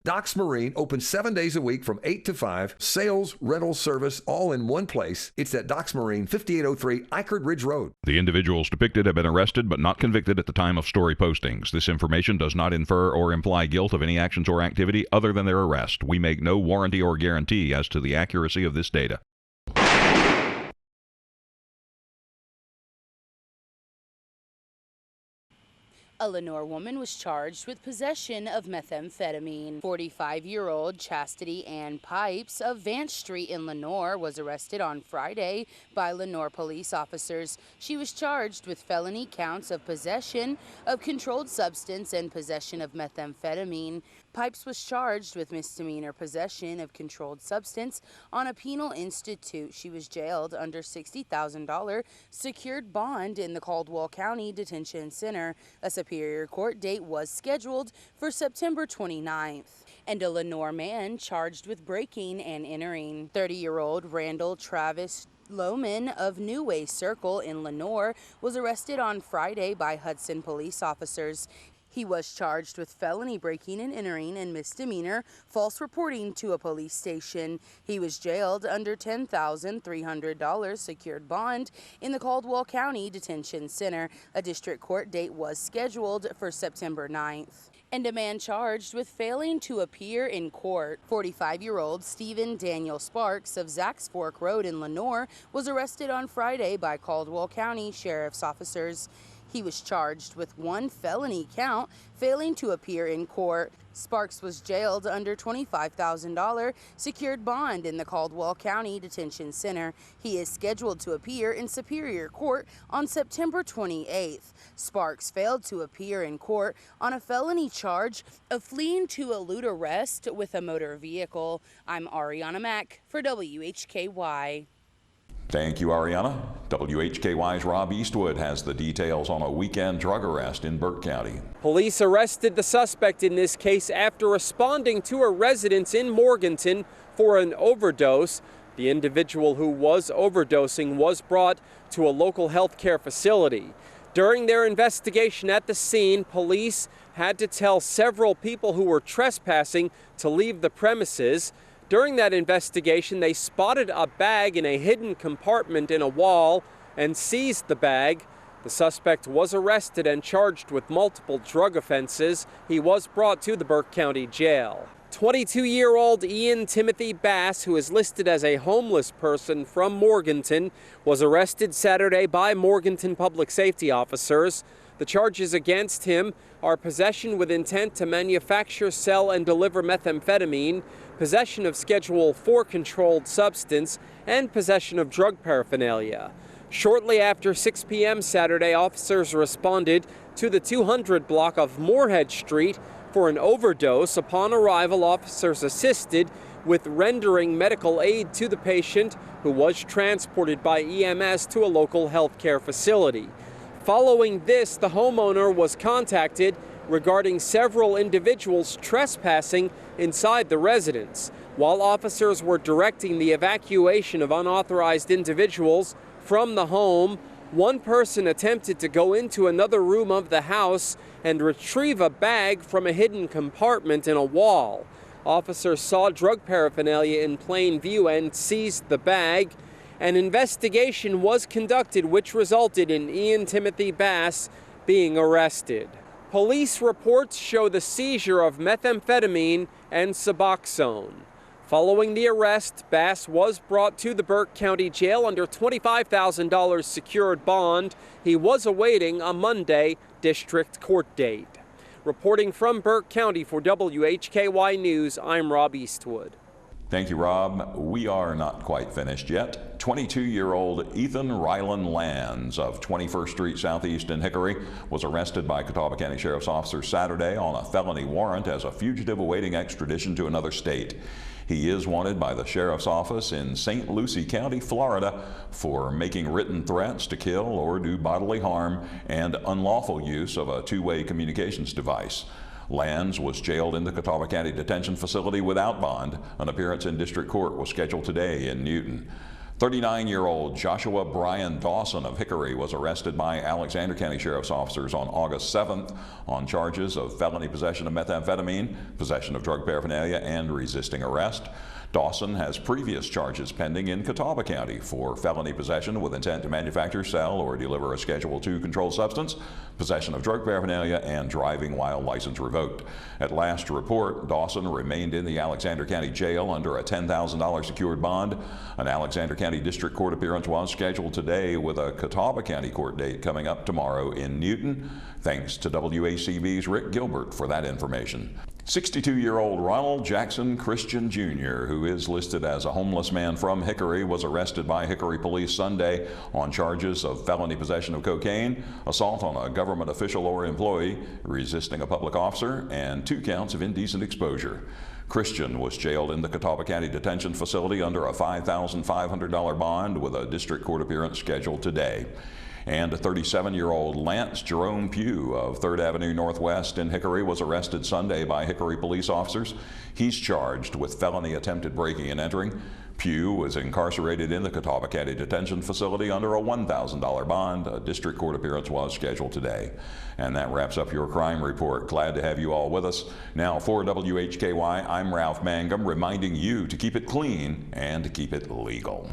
Docks Marine opens 7 days a week from 8 to 5. Sales, rental, service, all in one place. It's at Docks Marine, 5803 Eichard Ridge Road. The individuals depicted have been arrested but not convicted at the time of story postings. This information does not infer or imply guilt of any actions or activity other than their arrest. We make no warranty or guarantee as to the accuracy of this data. A Lenoir woman was charged with possession of methamphetamine. 45-year-old Chastity Ann Pipes of Vance Street in Lenoir was arrested on Friday by Lenoir police officers. She was charged with felony counts of possession of controlled substance and possession of methamphetamine. Pipes was charged with misdemeanor possession of controlled substance on a penal institute. She was jailed under $60,000 secured bond in the Caldwell County Detention Center. A Superior Court date was scheduled for September 29th. And a Lenoir man charged with breaking and entering. 30-year-old Randall Travis Lohman of New Way Circle in Lenoir was arrested on Friday by Hudson police officers. He was charged with felony breaking and entering and misdemeanor false reporting to a police station. He was jailed under $10,300 secured bond in the Caldwell County Detention Center. A district court date was scheduled for September 9th. And a man charged with failing to appear in court. 45-year-old Stephen Daniel Sparks of Zacks Fork Road in Lenoir was arrested on Friday by Caldwell County Sheriff's officers. He was charged with one felony count, failing to appear in court. Sparks was jailed under $25,000 secured bond in the Caldwell County Detention Center. He is scheduled to appear in Superior Court on September 28th. Sparks failed to appear in court on a felony charge of fleeing to elude arrest with a motor vehicle. I'm Arianna Mack for WHKY. Thank you, Arianna. WHKY's Rob Eastwood has the details on a weekend drug arrest in Burke County. Police arrested the suspect in this case after responding to a residence in Morganton for an overdose. The individual who was overdosing was brought to a local health care facility. During their investigation at the scene, police had to tell several people who were trespassing to leave the premises. During that investigation, they spotted a bag in a hidden compartment in a wall and seized the bag. The suspect was arrested and charged with multiple drug offenses. He was brought to the Burke County Jail. 22-year-old Ian Timothy Bass, who is listed as a homeless person from Morganton, was arrested Saturday by Morganton Public Safety officers. The charges against him are possession with intent to manufacture, sell, and deliver methamphetamine, possession of Schedule IV controlled substance, and possession of drug paraphernalia. Shortly after 6 p.m. Saturday, officers responded to the 200 block of Moorhead Street for an overdose. Upon arrival, officers assisted with rendering medical aid to the patient, who was transported by EMS to a local healthcare facility. Following this, the homeowner was contacted regarding several individuals trespassing inside the residence. While officers were directing the evacuation of unauthorized individuals from the home, one person attempted to go into another room of the house and retrieve a bag from a hidden compartment in a wall. Officers saw drug paraphernalia in plain view and seized the bag. An investigation was conducted which resulted in Ian Timothy Bass being arrested. Police reports show the seizure of methamphetamine and Suboxone. Following the arrest, Bass was brought to the Burke County Jail under $25,000 secured bond. He was awaiting a Monday district court date. Reporting from Burke County for WHKY News, I'm Rob Eastwood. Thank you, Rob. We are not quite finished yet. 22-year-old Ethan Rylan Lands of 21st Street Southeast in Hickory was arrested by Catawba County Sheriff's officers Saturday on a felony warrant as a fugitive awaiting extradition to another state. He is wanted by the Sheriff's Office in St. Lucie County, Florida, for making written threats to kill or do bodily harm and unlawful use of a two-way communications device. Lands was jailed in the Catawba County Detention Facility without bond. An appearance in district court was scheduled today in Newton. 39-year-old Joshua Brian Dawson of Hickory was arrested by Alexander County Sheriff's officers on August 7th on charges of felony possession of methamphetamine, possession of drug paraphernalia, and resisting arrest. Dawson has previous charges pending in Catawba County for felony possession with intent to manufacture, sell, or deliver a Schedule II controlled substance, possession of drug paraphernalia, and driving while license revoked. At last report, Dawson remained in the Alexander County Jail under a $10,000 secured bond. An Alexander County District Court appearance was scheduled today with a Catawba County court date coming up tomorrow in Newton. Thanks to WHCB's Rick Gilbert for that information. 62-year-old Ronald Jackson Christian Jr., who is listed as a homeless man from Hickory, was arrested by Hickory police Sunday on charges of felony possession of cocaine, assault on a government official or employee, resisting a public officer, and 2 counts of indecent exposure. Christian was jailed in the Catawba County Detention Facility under a $5,500 bond with a district court appearance scheduled today. And a 37-year-old Lance Jerome Pugh of 3rd Avenue Northwest in Hickory was arrested Sunday by Hickory police officers. He's charged with felony attempted breaking and entering. Pugh was incarcerated in the Catawba County Detention Facility under a $1,000 bond. A district court appearance was scheduled today. And that wraps up your crime report. Glad to have you all with us. Now for WHKY, I'm Ralph Mangum, reminding you to keep it clean and to keep it legal.